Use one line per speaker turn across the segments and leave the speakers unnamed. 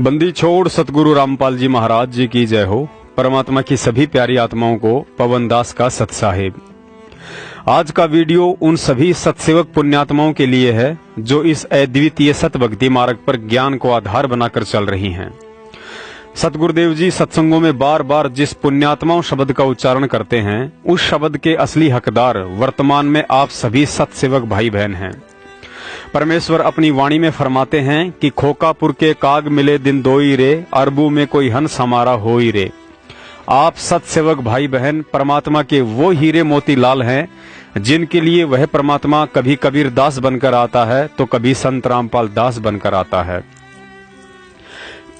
बंदी छोड़ सतगुरु रामपाल जी महाराज जी की जय हो। परमात्मा की सभी प्यारी आत्माओं को पवन दास का सत साहेब। आज का वीडियो उन सभी सत्सेवक पुण्यात्माओं के लिए है जो इस अद्वितीय सत भक्ति मार्ग पर ज्ञान को आधार बनाकर चल रही हैं। सतगुरुदेव जी सत्संगों में बार बार जिस पुण्यात्माओं शब्द का उच्चारण करते हैं, उस शब्द के असली हकदार वर्तमान में आप सभी सत्सेवक भाई बहन हैं। परमेश्वर अपनी वाणी में फरमाते हैं कि खोकापुर के काग मिले दिन दोई रे, अरबू में कोई हंस हमारा होई रे। आप सत्सेवक भाई बहन परमात्मा के वो हीरे मोती लाल हैं जिनके लिए वह परमात्मा कभी कबीर दास बनकर आता है तो कभी संत रामपाल दास बनकर आता है।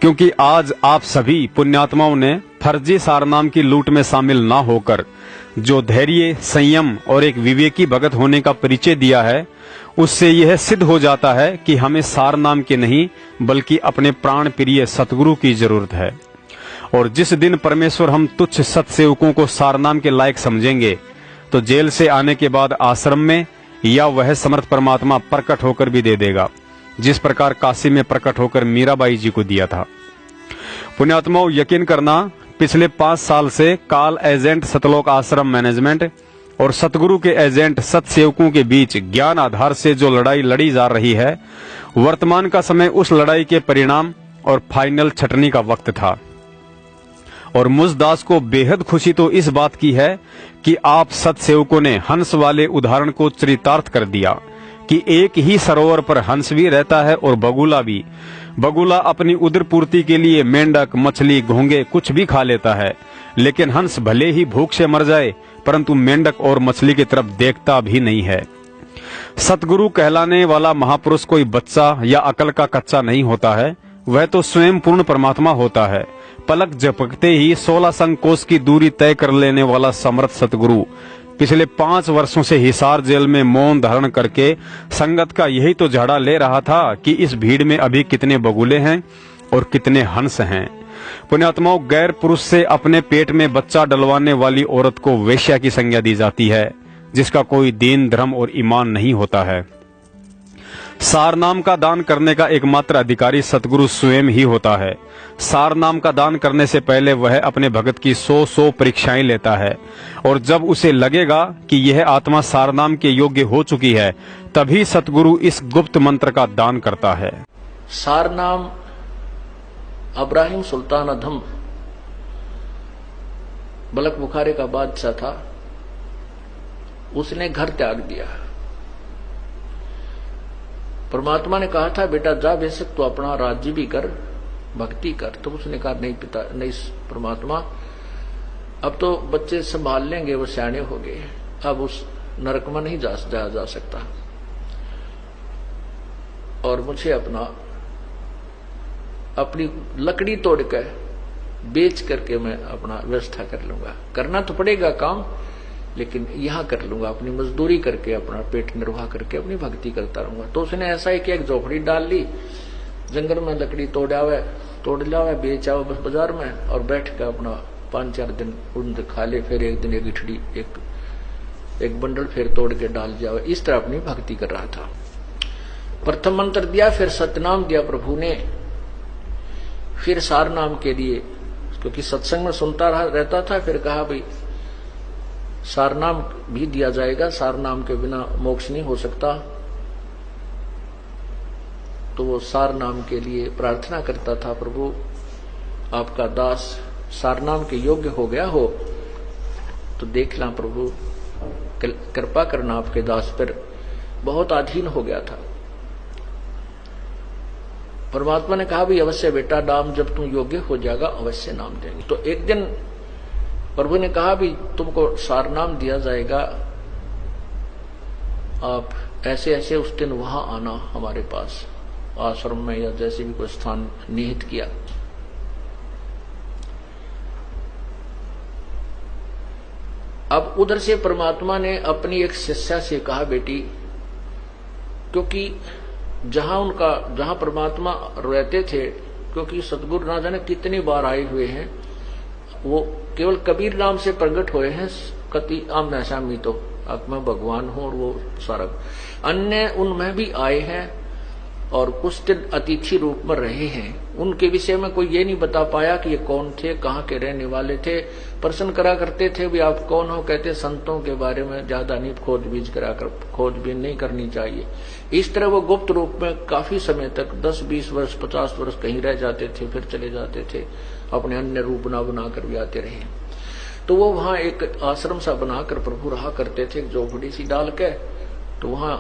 क्योंकि आज आप सभी पुण्यात्माओं ने फर्जी सारनाम की लूट में शामिल ना होकर जो धैर्य, संयम और एक विवेकी भगत होने का परिचय दिया है, उससे यह सिद्ध हो जाता है कि हमें सारनाम के नहीं बल्कि अपने प्राण प्रिय सतगुरु की जरूरत है। और जिस दिन परमेश्वर हम तुच्छ सत्सेवकों को सारनाम के लायक समझेंगे तो जेल से आने के बाद आश्रम में या वह समर्थ परमात्मा प्रकट होकर भी दे देगा, जिस प्रकार काशी में प्रकट होकर मीराबाई जी को दिया था। पुण्यात्माओं, यकीन करना, पिछले 5 साल से काल एजेंट सतलोक आश्रम मैनेजमेंट और सतगुरु के एजेंट सत्सेवकों के बीच ज्ञान आधार से जो लड़ाई लड़ी जा रही है, वर्तमान का समय उस लड़ाई के परिणाम और फाइनल छटनी का वक्त था। और मुझ दास को बेहद खुशी तो इस बात की है कि आप सत्सेवकों ने हंस वाले उदाहरण को चरितार्थ कर दिया कि एक ही सरोवर पर हंस भी रहता है और बगुला भी। बगुला अपनी उदर पूर्ति के लिए मेंढक, मछली, घोंगे कुछ भी खा लेता है, लेकिन हंस भले ही भूख से मर जाए परंतु मेंढक और मछली की तरफ देखता भी नहीं है। सतगुरु कहलाने वाला महापुरुष कोई बच्चा या अकल का कच्चा नहीं होता है, वह तो स्वयं पूर्ण परमात्मा होता है। पलक झपकते ही 16 संकोश की दूरी तय कर लेने वाला समर्थ सतगुरु पिछले 5 वर्षों से हिसार जेल में मौन धारण करके संगत का यही तो झाड़ा ले रहा था कि इस भीड़ में अभी कितने बगुले हैं और कितने हंस हैं। पुण्यात्माओं, गैर पुरुष से अपने पेट में बच्चा डलवाने वाली औरत को वेश्या की संज्ञा दी जाती है, जिसका कोई दीन, धर्म और ईमान नहीं होता है। सारनाम का दान करने का एकमात्र अधिकारी सतगुरु स्वयं ही होता है। सारनाम का दान करने से पहले वह अपने भगत की 100 परीक्षाएं लेता है, और जब उसे लगेगा कि यह आत्मा सारनाम के योग्य हो चुकी है, तभी सतगुरु इस गुप्त मंत्र का दान करता है।
सारनाम अब्राहिम सुल्तान अधम बलक बुखारे का बादशाह था, उसने घर त्याग दिया। परमात्मा ने कहा था, बेटा जा बेशक तो अपना राज्य भी कर, भक्ति कर। तो उसने कहा, नहीं पिता, नहीं परमात्मा, अब तो बच्चे संभाल लेंगे, वो सियाने हो गए, अब उस नरक में नहीं जाया जा सकता, और मुझे अपनी लकड़ी तोड़ कर बेच करके मैं अपना व्यवस्था कर लूंगा। करना तो पड़ेगा काम, लेकिन यहां कर लूंगा, अपनी मजदूरी करके अपना पेट निर्वाह करके अपनी भक्ति करता रहूंगा। तो उसने ऐसा ही कि एक झोपड़ी डाल ली, जंगल में लकड़ी तोड़ लावे, बेच आओ बस बाजार में, और बैठ कर अपना 5-4 दिन उन खा ले, फिर एक दिन एक इठड़ी, एक बंडल फिर तोड़ के डाल जाओ। इस तरह अपनी भक्ति कर रहा था। प्रथम मंत्र दिया, फिर सतनाम दिया प्रभु ने, फिर सारनाम के लिए, क्योंकि सत्संग में सुनता रहता था, फिर कहा भाई सारनाम भी दिया जाएगा, सारनाम के बिना मोक्ष नहीं हो सकता। तो वो सारनाम के लिए प्रार्थना करता था, प्रभु आपका दास सारनाम के योग्य हो गया हो तो देख ला प्रभु, कृपा करना, आपके दास पर बहुत अधीन हो गया था। परमात्मा ने कहा, भी अवश्य बेटा, नाम जब तुम योग्य हो जाएगा अवश्य नाम देंगे। तो एक दिन प्रभु ने कहा, भी तुमको सारनाम दिया जाएगा, आप ऐसे ऐसे उस दिन वहां आना हमारे पास आश्रम में, या जैसे भी कोई स्थान निहित किया। अब उधर से परमात्मा ने अपनी एक शिष्या से कहा, बेटी, क्योंकि जहां परमात्मा रहते थे, क्योंकि सतगुरु ना जाने कितनी बार आए हुए हैं, वो केवल कबीर नाम से प्रकट हुए हैं, कति आमना सामी तो अब मैं भगवान हूं और वो सारा अन्य उनमें भी आए हैं, और कुछ दिन अतिथि रूप में रहे हैं। उनके विषय में कोई ये नहीं बता पाया कि ये कौन थे, कहाँ के रहने वाले थे। प्रश्न करा करते थे भी आप कौन हो, कहते संतों के बारे में ज्यादा नहीं खोजबीन नहीं करनी चाहिए। इस तरह वो गुप्त रूप में काफी समय तक 10, 20 वर्ष, 50 वर्ष कहीं रह जाते थे, फिर चले जाते थे, अपने अन्य रूप ना बनाकर भी आते रहे। तो वो वहां एक आश्रम सा बनाकर प्रभु रहा करते थे, झोपड़ी सी डाल के। तो वहां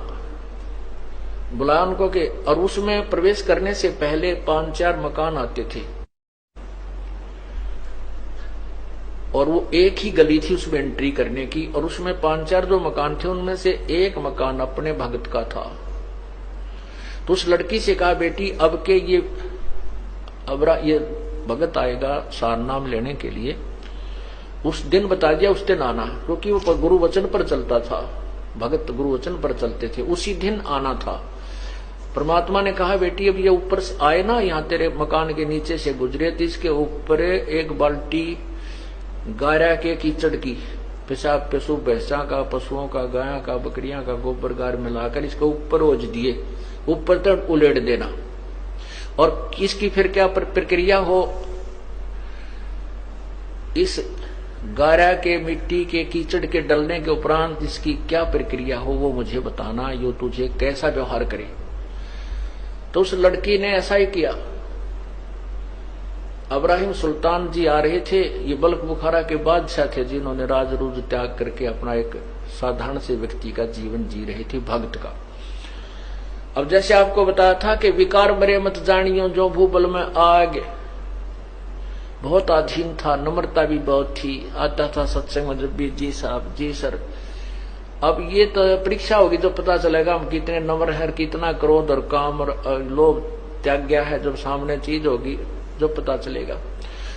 बुलाया उनको के, और उसमें प्रवेश करने से पहले 5-4 मकान आते थे, और वो एक ही गली थी उसमें एंट्री करने की, और उसमें 5-4 जो मकान थे उनमें से एक मकान अपने भगत का था। तो उस लड़की से कहा, बेटी अब के ये भगत आएगा सार नाम लेने के लिए, उस दिन बता दिया, उस दिन आना, क्योंकि वो गुरु वचन पर चलता था, भगत गुरु वचन पर चलते थे, उसी दिन आना था। परमात्मा ने कहा, बेटी अब ये ऊपर से आए ना, यहाँ तेरे मकान के नीचे से गुजरे, तो इसके ऊपर एक बाल्टी गारा के कीचड़ की, पेशाब पशु भैंसा का, पशुओं का, गाया का, बकरियां का गोबर गार मिलाकर इसके ऊपर ओझ दिए, ऊपर तक उलेट देना। और इसकी फिर क्या प्रक्रिया हो, इस गारा के मिट्टी के कीचड़ के डलने के उपरांत इसकी क्या प्रक्रिया हो वो मुझे बताना, यो तुझे कैसा व्यवहार करे। तो उस लड़की ने ऐसा ही किया। इब्राहिम सुल्तान जी आ रहे थे, ये बल्ख बुखारा के बादशाह थे, जिन्होंने राज रूज त्याग करके अपना एक साधारण से व्यक्ति का जीवन जी रहे थे, भक्त का। अब जैसे आपको बताया था कि विकार मरे मत जानियो जो भूबल में आग, बहुत अधीन था, नम्रता भी बहुत थी, आता था सत्संग में जब भी, जी साहब, जी सर। अब ये तो परीक्षा होगी, जब पता चलेगा हम कितने नम्र हैं, कितना क्रोध और काम और लोभ त्याग गया है, जब सामने चीज होगी जो पता चलेगा।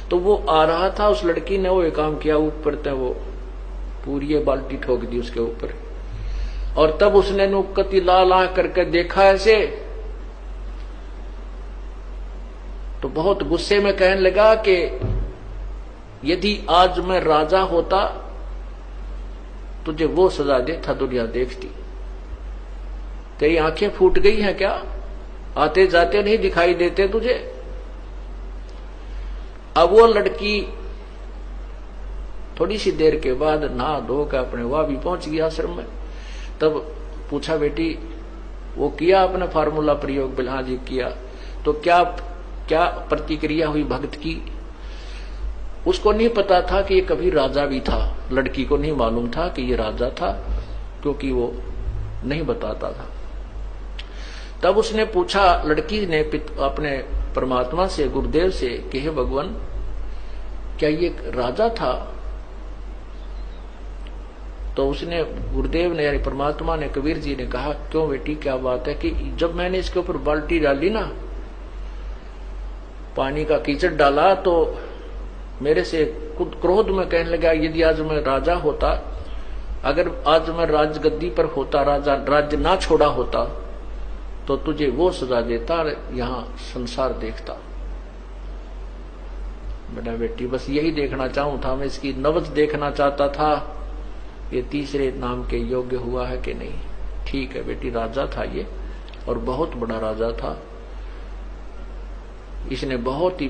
तो वो आ रहा था, उस लड़की ने वो एक काम किया, ऊपर तक वो पूरी बाल्टी ठोक दी उसके ऊपर, और तब उसने नुक्कती ला करके देखा ऐसे, तो बहुत गुस्से में कहने लगा कि यदि आज मैं राजा होता तुझे वो सजा देता दुनिया देखती। तेरी आंखें फूट गई हैं क्या, आते जाते नहीं दिखाई देते तुझे। अब वो लड़की थोड़ी सी देर के बाद नहा धो कर अपने वहां भी पहुंच गया आश्रम में। तब पूछा, बेटी वो किया आपने फार्मूला प्रयोग? बिल्हा जी किया। तो क्या प्रतिक्रिया हुई भक्त की? उसको नहीं पता था कि ये कभी राजा भी था, लड़की को नहीं मालूम था कि ये राजा था, क्योंकि वो नहीं बताता था। तब उसने पूछा, लड़की ने अपने परमात्मा से, गुरुदेव से, कि हे भगवान क्या ये राजा था? तो उसने, गुरुदेव ने यानी परमात्मा ने, कबीर जी ने कहा, क्यों बेटी क्या बात है कि जब मैंने इसके ऊपर बाल्टी डाली ना, पानी का कीचड़ डाला, तो मेरे से खुद क्रोध में कहने लगा, यदि आज मैं राजा होता, अगर आज मैं राजगद्दी पर होता, राज्य ना छोड़ा होता, तो तुझे वो सजा देता, यहां संसार देखता। बेटा बेटी बस यही देखना चाहूं था मैं, इसकी नब्ज देखना चाहता था, ये तीसरे नाम के योग्य हुआ है कि नहीं। ठीक है बेटी, राजा था ये, और बहुत बड़ा राजा था, इसने बहुत ही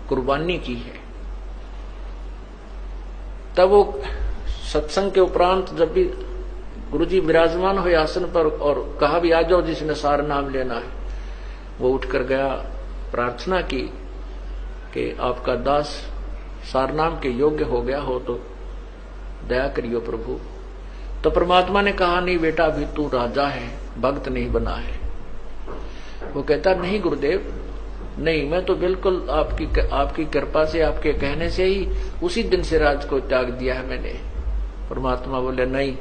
कुर्बानी की है। तब वो सत्संग के उपरांत जब भी गुरुजी विराजमान हुए आसन पर और कहा भी आ जाओ जिसने सार नाम लेना है, वो उठकर गया, प्रार्थना की कि आपका दास सार नाम के योग्य हो गया हो तो दया करियो प्रभु। तो परमात्मा ने कहा, नहीं बेटा अभी तू राजा है, भक्त नहीं बना है। वो कहता, नहीं गुरुदेव नहीं, मैं तो बिल्कुल आपकी कृपा से, आपके कहने से ही उसी दिन से राज को त्याग दिया है मैंने। परमात्मा बोले, नहीं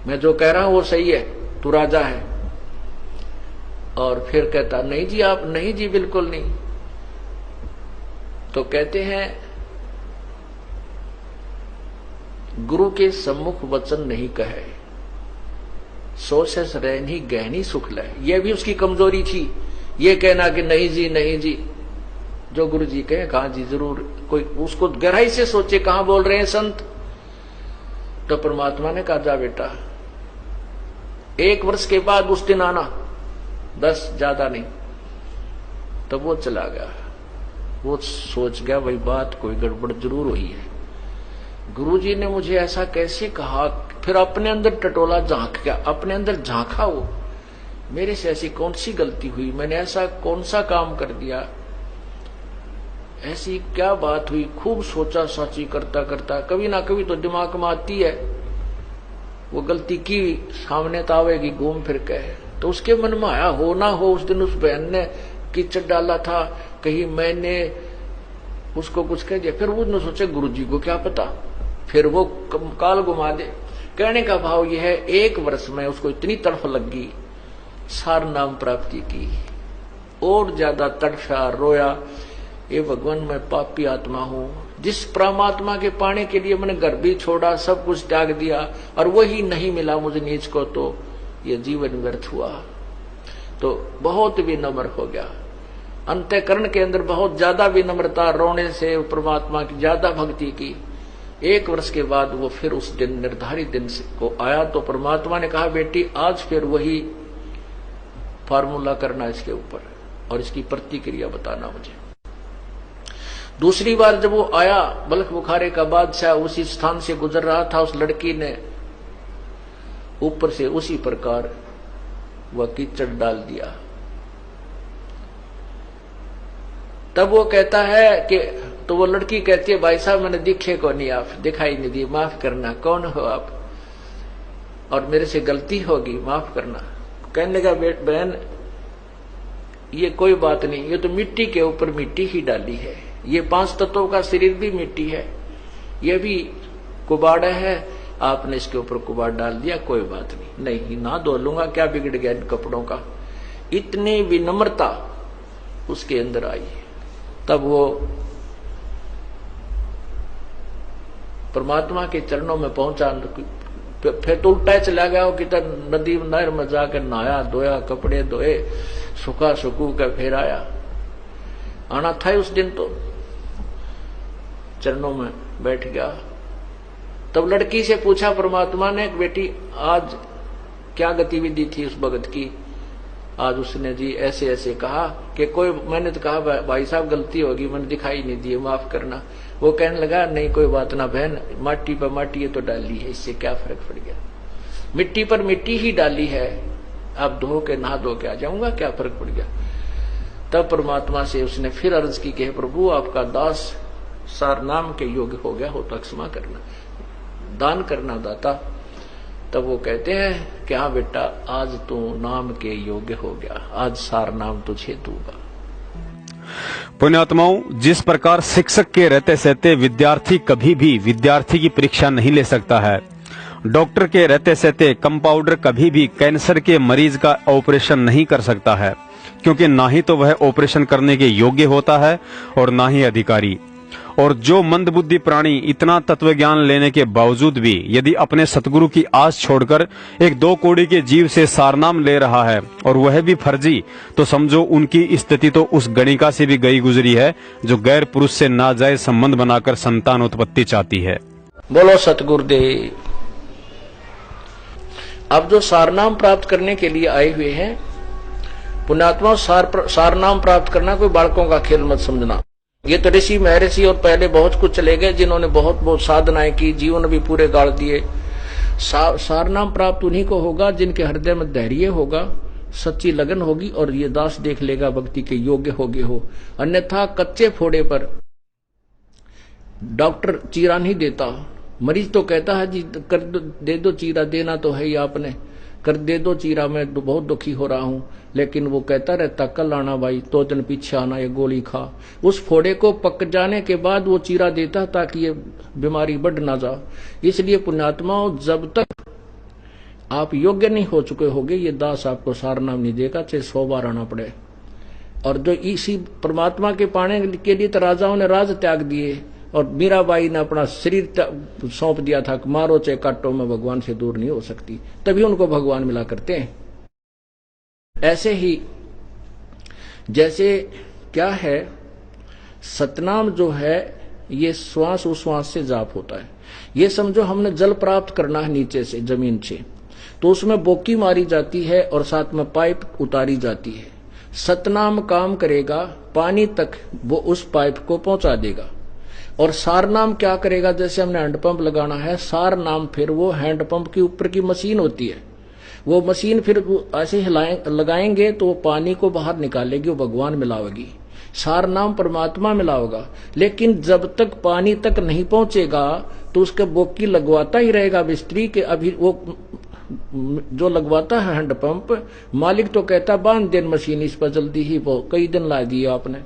मैं जो कह रहा हूं वो सही है, तू राजा है। और फिर कहता, नहीं जी आप, नहीं जी बिल्कुल नहीं। तो कहते हैं, गुरु के सम्मुख वचन नहीं कहे, सो से रहनी गहनी सुख ले। यह भी उसकी कमजोरी थी, ये कहना कि नहीं जी नहीं जी, जो गुरु जी कहे कहा जी जरूर, कोई उसको गहराई से सोचे कहां बोल रहे हैं संत। तो परमात्मा ने कहा, जा बेटा 1 वर्ष के बाद उस दिन आना, 10 ज्यादा नहीं, तब वो चला गया। वो सोच गया भाई बात कोई गड़बड़ जरूर हुई है, गुरुजी ने मुझे ऐसा कैसे कहा। फिर अपने अंदर टटोला, झांक गया, अपने अंदर झांका, वो मेरे से ऐसी कौन सी गलती हुई, मैंने ऐसा कौन सा काम कर दिया, ऐसी क्या बात हुई। खूब सोचा साची करता करता, कभी ना कभी तो दिमाग में आती है वो गलती की, सामने तो आवेगी घूम फिर के। तो उसके मन में आया, हो ना हो उस दिन उस बहन ने कीचड़ डाला था, कहीं मैंने उसको कुछ कह दिया। फिर उसने सोचा गुरुजी को क्या पता, फिर वो काल घुमा दे। कहने का भाव यह है, 1 वर्ष में उसको इतनी तड़फ लगी सार नाम प्राप्ति की, और ज्यादा तड़फा, रोया, ये भगवान मैं पापी आत्मा हूं, जिस परमात्मा के पाने के लिए मैंने घर भी छोड़ा, सब कुछ त्याग दिया, और वही नहीं मिला मुझे नीच को, तो ये जीवन व्यर्थ हुआ। तो बहुत विनम्र हो गया, अंतःकरण के अंदर बहुत ज्यादा विनम्रता, रोने से परमात्मा की ज्यादा भक्ति की। 1 वर्ष के बाद वो फिर उस दिन निर्धारित दिन को आया, तो परमात्मा ने कहा बेटी आज फिर वही फार्मूला करना इसके ऊपर, और इसकी प्रतिक्रिया बताना मुझे। दूसरी बार जब वो आया, बल्ख बुखारे का बादशाह उसी स्थान से गुजर रहा था, उस लड़की ने ऊपर से उसी प्रकार वह कीचड़ डाल दिया। तब वो कहता है कि, तो वो लड़की कहती है भाई साहब मैंने दिखे को नहीं, आप दिखाई नहीं दी, माफ करना, कौन हो आप, और मेरे से गलती होगी, माफ करना। कहने लगा बहन ये कोई बात नहीं, ये तो मिट्टी के ऊपर मिट्टी ही डाली है, ये 5 तत्वों का शरीर भी मिट्टी है, ये भी कुबाड़ा है, आपने इसके ऊपर कुबाड़ डाल दिया, कोई बात नहीं, नहीं ना धो लूंगा, क्या बिगड़ गया इन कपड़ों का। इतनी विनम्रता उसके अंदर आई। तब वो परमात्मा के चरणों में पहुंचा। फिर तो उल्टा चला गया हो कि नदी नहर में जाकर नहाया धोया, कपड़े धोए, सुखा सुकू कर फिर आया। आना था उस दिन, तो चरणों में बैठ गया। तब लड़की से पूछा परमात्मा ने, बेटी आज क्या गतिविधि थी उस भगत की। आज उसने जी ऐसे ऐसे कहा कि कोई, मैंने तो कहा भाई साहब गलती होगी, मैंने दिखाई नहीं दी, माफ करना। वो कहने लगा नहीं कोई बात ना बहन, माटी पर माटी ये तो डाली है, इससे क्या फर्क पड़ गया, मिट्टी पर मिट्टी ही डाली है, अब धो के नहा धो के आ जाऊंगा, क्या फर्क पड़ गया। तब परमात्मा से उसने फिर अर्ज की कि प्रभु आपका दास सार नाम के योग्य हो गया हो तो क्षमा करना, दान करना दाता। तब वो कहते हैं कि हाँ बेटा आज तू नाम के योग्य हो गया, आज सार नाम तुझे दूंगा।
पुण्यात्माओं, जिस प्रकार शिक्षक के रहते सहते विद्यार्थी कभी भी विद्यार्थी की परीक्षा नहीं ले सकता है, डॉक्टर के रहते सहते कंपाउंडर कभी भी कैंसर के मरीज का ऑपरेशन नहीं कर सकता है, क्योंकि ना ही तो वह ऑपरेशन करने के योग्य होता है और ना ही अधिकारी। और जो मंदबुद्धि प्राणी इतना तत्व ज्ञान लेने के बावजूद भी यदि अपने सतगुरु की आस छोड़कर एक 2 कौड़ी के जीव से सारनाम ले रहा है और वह भी फर्जी, तो समझो उनकी स्थिति तो उस गणिका से भी गई गुजरी है जो गैर पुरुष से नाजायज संबंध बनाकर संतान उत्पत्ति चाहती है।
बोलो सतगुरुदेव। अब जो सारनाम प्राप्त करने के लिए आए हुए हैं पुण्यात्मा, सारनाम प्राप्त करना कोई बालकों का खेल मत समझना। ये तो ऋषि महर्षि और पहले बहुत कुछ चले गए जिन्होंने बहुत बहुत साधनाएं की, जीवन भी पूरे गाड़ दिए। सारनाम प्राप्त उन्हीं को होगा जिनके हृदय में धैर्य होगा, सच्ची लगन होगी और ये दास देख लेगा भक्ति के योग्य होगे हो। अन्यथा कच्चे फोड़े पर डॉक्टर चीरा नहीं देता, मरीज तो कहता है जी कर दे दो चीरा, देना तो है ही आपने, कर दे दो चीरा, मैं तो बहुत दुखी हो रहा हूं। लेकिन वो कहता रहता कल आना भाई, 2 दिन पीछे आना, ये गोली खा। उस फोड़े को पक जाने के बाद वो चीरा देता ताकि ये बीमारी बढ़ ना जाए। इसलिए पुण्यात्माओं, जब तक आप योग्य नहीं हो चुके होगे ये दास आपको सारनाम नहीं देगा, चाहे 100 बार आना पड़े। और जो इसी परमात्मा के पाने के लिए तो राजाओं ने राज त्याग दिए और मीराबाई ने अपना शरीर सौंप दिया था, मारो चाहे काटो, में भगवान से दूर नहीं हो सकती, तभी उनको भगवान मिला करते हैं। ऐसे ही जैसे क्या है, सतनाम जो है ये श्वास उश्वास से जाप होता है। ये समझो हमने जल प्राप्त करना है नीचे से, जमीन से, तो उसमें बोकी मारी जाती है और साथ में पाइप उतारी जाती है। सतनाम काम करेगा, पानी तक वो उस पाइप को पहुंचा देगा। और सार नाम क्या करेगा, जैसे हमने हैंडपंप लगाना है, सार नाम फिर वो हैंडपंप के ऊपर की मशीन होती है, वो मशीन फिर ऐसे लगाएंगे तो वो पानी को बाहर निकालेगी, वो भगवान मिलावेगी। सार नाम परमात्मा मिलाओगा। लेकिन जब तक पानी तक नहीं पहुंचेगा तो उसके बोकी लगवाता ही रहेगा मिस्त्री के। अभी वो जो लगवाता है हैंडपंप, मालिक तो कहता बांध देन मशीन इस पर जल्दी ही, वो कई दिन ला दिए आपने,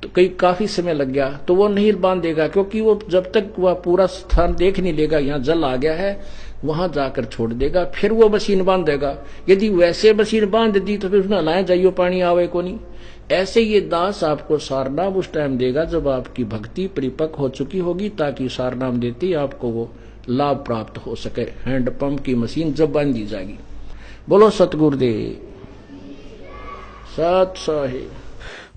तो काफी समय लग गया, तो वो नहीं बांधेगा, क्योंकि वो जब तक वह पूरा स्थान देख नहीं लेगा यहाँ जल आ गया है, वहां जाकर छोड़ देगा, फिर वो मशीन बांधेगा। यदि वैसे मशीन बांध दी तो फिर उसमें लाए जाइयो पानी आवे को नहीं। ऐसे ये दास आपको सारनाम उस टाइम देगा जब आपकी भक्ति परिपक्व हो चुकी होगी, ताकि सारनाम देते ही आपको वो लाभ प्राप्त हो सके। हैंडपंप की मशीन जब बांध दी जाएगी। बोलो सतगुरुदेव सत साहिब।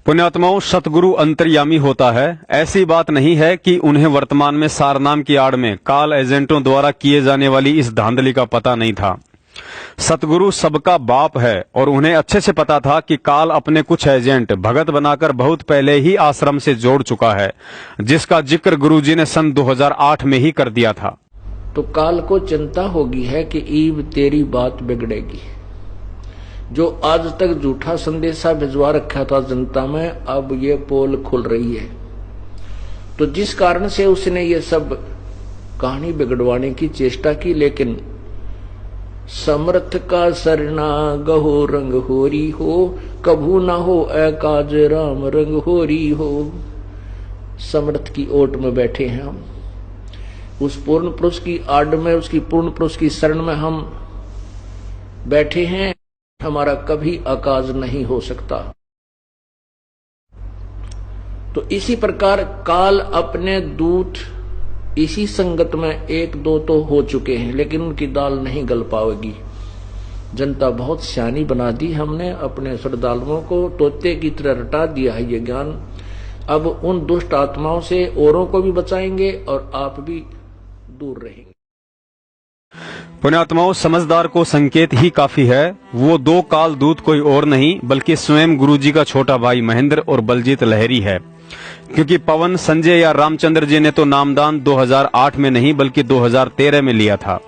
पुण्यात्माओं, सतगुरु अंतर्यामी होता है। ऐसी बात नहीं है कि उन्हें वर्तमान में सारनाम की आड़ में काल एजेंटों द्वारा किए जाने वाली इस धांधली का पता नहीं था। सतगुरु सबका बाप है और उन्हें अच्छे से पता था कि काल अपने कुछ एजेंट भगत बनाकर बहुत पहले ही आश्रम से जोड़ चुका है, जिसका जिक्र गुरुजी ने सन 2008 में ही कर दिया था।
तो काल को चिंता होगी है कि ईब तेरी बात बिगड़ेगी। जो आज तक झूठा संदेशा भिजवा रखा था जनता में, अब ये पोल खुल रही है। तो जिस कारण से उसने ये सब कहानी बिगड़वाने की चेष्टा की, लेकिन समर्थ का सरना गहो रंग होरी हो, कभू ना हो एकाज राम रंग होरी हो। समर्थ की ओट में बैठे हैं हम, उस पूर्ण पुरुष की आड़ में, उसकी पूर्ण पुरुष की शरण में हम बैठे हैं। हमारा कभी आकाज नहीं हो सकता। तो इसी प्रकार काल अपने दूत इसी संगत में एक दो तो हो चुके हैं, लेकिन उनकी दाल नहीं गल पाएगी। जनता बहुत सियानी बना दी हमने, अपने श्रद्धालुओं को तोते की तरह रटा दिया है ये ज्ञान। अब उन दुष्ट आत्माओं से औरों को भी बचाएंगे और आप भी दूर रहेंगे।
पुण्यात्माओं, समझदार को संकेत ही काफी है। वो दो काल दूत कोई और नहीं बल्कि स्वयं गुरुजी का छोटा भाई महेंद्र और बलजीत लहरी है। क्योंकि पवन, संजय या रामचंद्र जी ने तो नामदान 2008 में नहीं बल्कि 2013 में लिया था।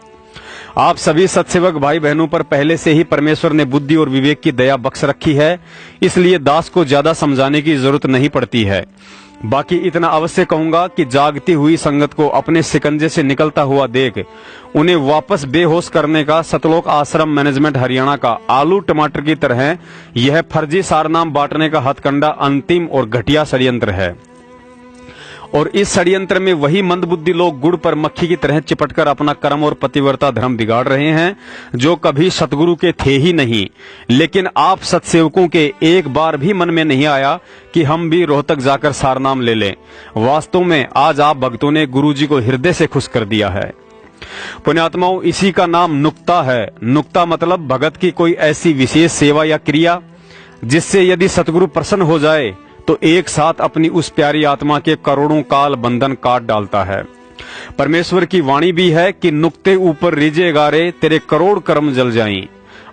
आप सभी सत्सेवक भाई बहनों पर पहले से ही परमेश्वर ने बुद्धि और विवेक की दया बख्श रखी है, इसलिए दास को ज्यादा समझाने की जरूरत नहीं पड़ती है। बाकी इतना अवश्य कहूंगा कि जागती हुई संगत को अपने शिकंजे से निकलता हुआ देख उन्हें वापस बेहोश करने का सतलोक आश्रम मैनेजमेंट हरियाणा का आलू टमाटर की तरह यह फर्जी सारनाम बांटने का हथकंडा अंतिम और घटिया षड्यंत्र है। और इस षड्यंत्र में वही मंदबुद्धि लोग गुड़ पर मक्खी की तरह चिपटकर अपना कर्म और पतिव्रता धर्म बिगाड़ रहे हैं, जो कभी सतगुरु के थे ही नहीं। लेकिन आप सत्सेवकों के एक बार भी मन में नहीं आया कि हम भी रोहतक जाकर सारनाम ले लें। वास्तव में आज आप भक्तों ने गुरुजी को हृदय से खुश कर दिया है। पुण्यात्माओं, इसी का नाम नुक्ता है। नुक्ता मतलब भगत की कोई ऐसी विशेष सेवा या क्रिया जिससे यदि सतगुरु प्रसन्न हो जाए तो एक साथ अपनी उस प्यारी आत्मा के करोड़ों काल बंधन काट डालता है। परमेश्वर की वाणी भी है कि नुक्ते ऊपर रीजे गारे तेरे करोड़ कर्म जल जाएं।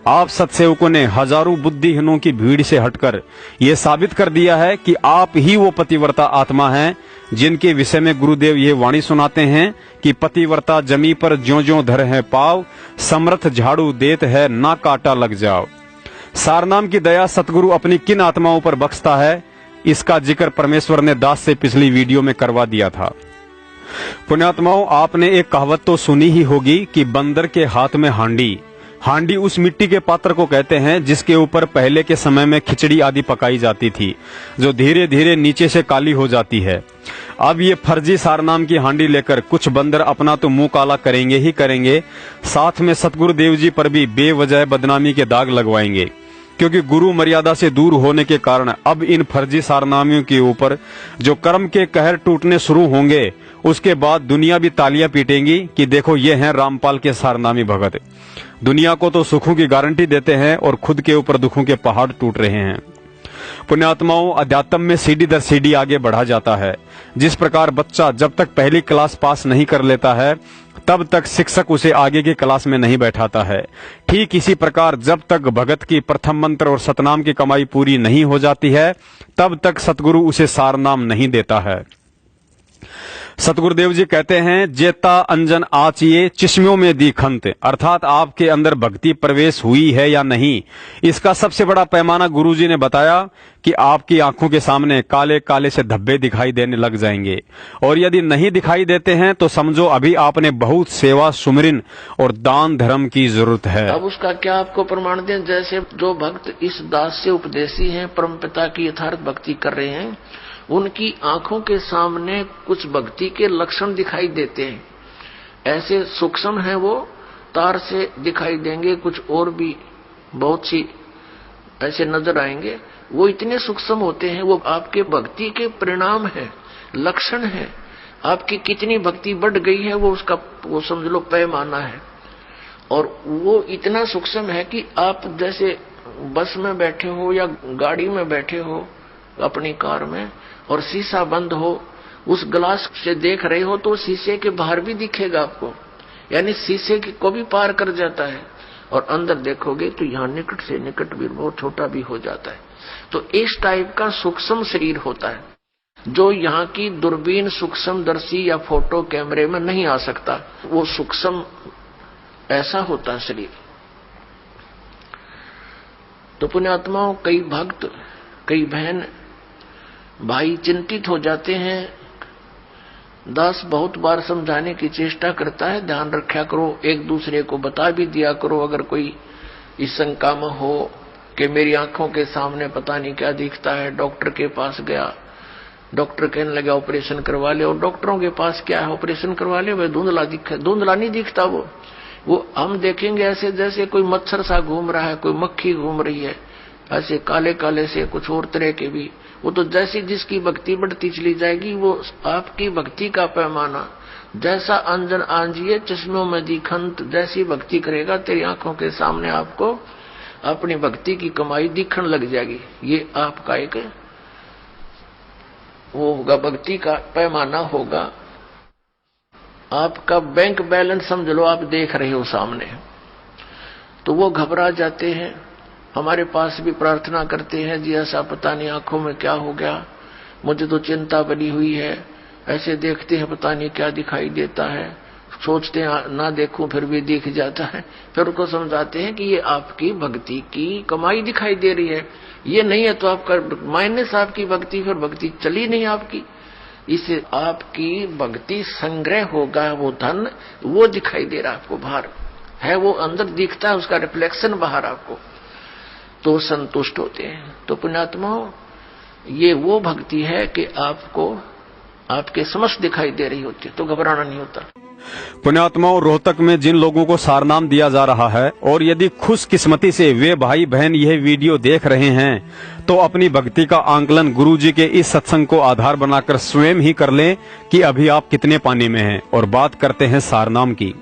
आप सत्सेवकों ने हजारों बुद्धिहीनों की भीड़ से हटकर ये साबित कर दिया है कि आप ही वो पतिव्रता आत्मा हैं जिनके विषय में गुरुदेव ये वाणी सुनाते हैं कि पतिव्रता जमी पर ज्यों ज्यों धर है पाव, समर्थ झाड़ू देत है ना काटा लग जाओ। सारनाम की दया सतगुरु अपनी किन आत्माओं पर बख्शता है, इसका जिक्र परमेश्वर ने दास से पिछली वीडियो में करवा दिया था। पुण्यात्माओं, आपने एक कहावत तो सुनी ही होगी कि बंदर के हाथ में हांडी। हांडी उस मिट्टी के पात्र को कहते हैं जिसके ऊपर पहले के समय में खिचड़ी आदि पकाई जाती थी, जो धीरे धीरे नीचे से काली हो जाती है। अब ये फर्जी सारनाम की हांडी लेकर कुछ बंदर अपना तो मुंह काला करेंगे ही करेंगे, साथ में सतगुरुदेव जी पर भी बेवजह बदनामी के दाग लगवाएंगे। क्योंकि गुरु मर्यादा से दूर होने के कारण अब इन फर्जी सारनामियों के ऊपर जो कर्म के कहर टूटने शुरू होंगे, उसके बाद दुनिया भी तालियां पीटेंगी कि देखो ये हैं रामपाल के सारनामी भगत। दुनिया को तो सुखों की गारंटी देते हैं और खुद के ऊपर दुखों के पहाड़ टूट रहे हैं। पुण्यात्माओं, अध्यात्म में सीढ़ी दर सीढ़ी आगे बढ़ा जाता है। जिस प्रकार बच्चा जब तक पहली क्लास पास नहीं कर लेता है तब तक शिक्षक उसे आगे की क्लास में नहीं बैठाता है। ठीक इसी प्रकार जब तक भगत की प्रथम मंत्र और सतनाम की कमाई पूरी नहीं हो जाती है, तब तक सतगुरु उसे सारनाम नहीं देता है। सतगुरुदेव जी कहते हैं, जेता अंजन आचिए चिश्मियों में दी खंत, अर्थात आपके अंदर भक्ति प्रवेश हुई है या नहीं, इसका सबसे बड़ा पैमाना गुरुजी ने बताया कि आपकी आंखों के सामने काले काले से धब्बे दिखाई देने लग जाएंगे, और यदि नहीं दिखाई देते हैं तो समझो अभी आपने बहुत सेवा सुमरिन और दान धर्म की जरूरत है।
अब उसका क्या आपको प्रमाण दें? जैसे जो भक्त इस दास से उपदेशी हैं, परमपिता की यथार्थ भक्ति कर रहे हैं, उनकी आंखों के सामने कुछ भक्ति के लक्षण दिखाई देते हैं। ऐसे सूक्ष्म हैं, वो तार से दिखाई देंगे, कुछ और भी बहुत सी ऐसे नजर आएंगे। वो इतने सूक्ष्म होते हैं, वो आपके भक्ति के परिणाम है, लक्षण है। आपकी कितनी भक्ति बढ़ गई है वो उसका वो समझ लो पैमाना है। और वो इतना सूक्ष्म है कि आप जैसे बस में बैठे हो या गाड़ी में बैठे हो अपनी कार में, और शीशा बंद हो, उस ग्लास से देख रहे हो तो शीशे के बाहर भी दिखेगा आपको, यानी शीशे को भी पार कर जाता है। और अंदर देखोगे तो यहाँ निकट से निकट भी बहुत छोटा भी हो जाता है। तो इस टाइप का सूक्ष्म शरीर होता है, जो यहाँ की दूरबीन सूक्ष्मदर्शी या फोटो कैमरे में नहीं आ सकता। वो सूक्ष्म ऐसा होता है शरीर। तो पुण्यात्माओं, कई भक्त, कई बहन भाई चिंतित हो जाते हैं। दास बहुत बार समझाने की चेष्टा करता है, ध्यान रखा करो, एक दूसरे को बता भी दिया करो अगर कोई इस शंका में हो कि मेरी आंखों के सामने पता नहीं क्या दिखता है। डॉक्टर के पास गया, डॉक्टर कहने लगा ऑपरेशन करवा ले, और डॉक्टरों के पास क्या है, ऑपरेशन करवा ले, वह धुंधला दिखा, धुंधला नहीं दिखता। वो हम देखेंगे ऐसे जैसे कोई मच्छर सा घूम रहा है, कोई मक्खी घूम रही है, ऐसे काले काले से कुछ और तरह के भी। वो तो जैसी जिसकी भक्ति बढ़ती चली जाएगी, वो आपकी भक्ति का पैमाना जैसा अंजन आंजिए चश्मों में दिखंत, जैसी भक्ति करेगा तेरी आंखों के सामने आपको अपनी भक्ति की कमाई दिखने लग जाएगी। ये आपका एक वो होगा, भक्ति का पैमाना होगा। आपका बैंक बैलेंस समझ लो, आप देख रहे हो सामने, तो वो घबरा जाते हैं, हमारे पास भी प्रार्थना करते हैं, जी ऐसा पता नहीं आंखों में क्या हो गया, मुझे तो चिंता बनी हुई है, ऐसे देखते हैं पता नहीं क्या दिखाई देता है, सोचते हैं ना देखूं फिर भी दिख जाता है। फिर उनको समझाते हैं कि ये आपकी भक्ति की कमाई दिखाई दे रही है, ये नहीं है तो आपका माइनस आपकी भक्ति, फिर भक्ति चली नहीं आपकी। इससे आपकी भक्ति संग्रह होगा, वो धन वो दिखाई दे रहा आपको, बाहर है, वो अंदर दिखता है, उसका रिफ्लेक्शन बाहर आपको, तो संतुष्ट होते हैं। तो पुण्यात्माओं, ये वो भक्ति है कि आपको आपके समक्ष दिखाई दे रही होती है, तो घबराना नहीं होता।
पुण्यात्माओं, रोहतक में जिन लोगों को सारनाम दिया जा रहा है, और यदि खुशकिस्मती से वे भाई बहन यह वीडियो देख रहे हैं, तो अपनी भक्ति का आंकलन गुरुजी के इस सत्संग को आधार बनाकर स्वयं ही कर लें कि अभी आप कितने पानी में हैं। और बात करते हैं सारनाम की।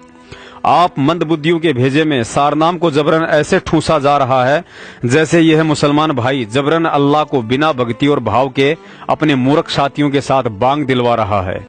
आप मंदबुद्धियों के भेजे में सारनाम को जबरन ऐसे ठूसा जा रहा है जैसे यह मुसलमान भाई जबरन अल्लाह को बिना भक्ति और भाव के अपने मूर्ख साथियों के साथ बांग दिलवा रहा है।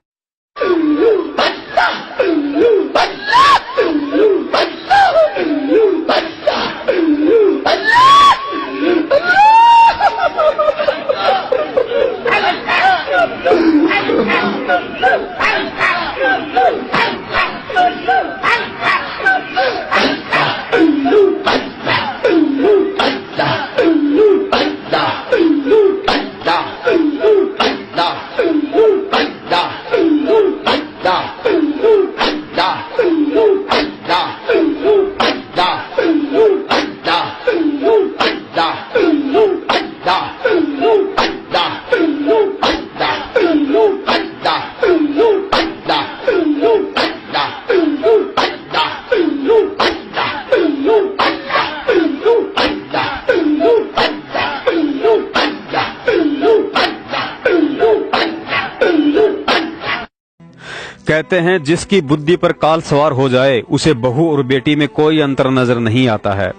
कहते हैं जिसकी बुद्धि पर काल सवार हो जाए उसे बहू और बेटी में कोई अंतर नजर नहीं आता है।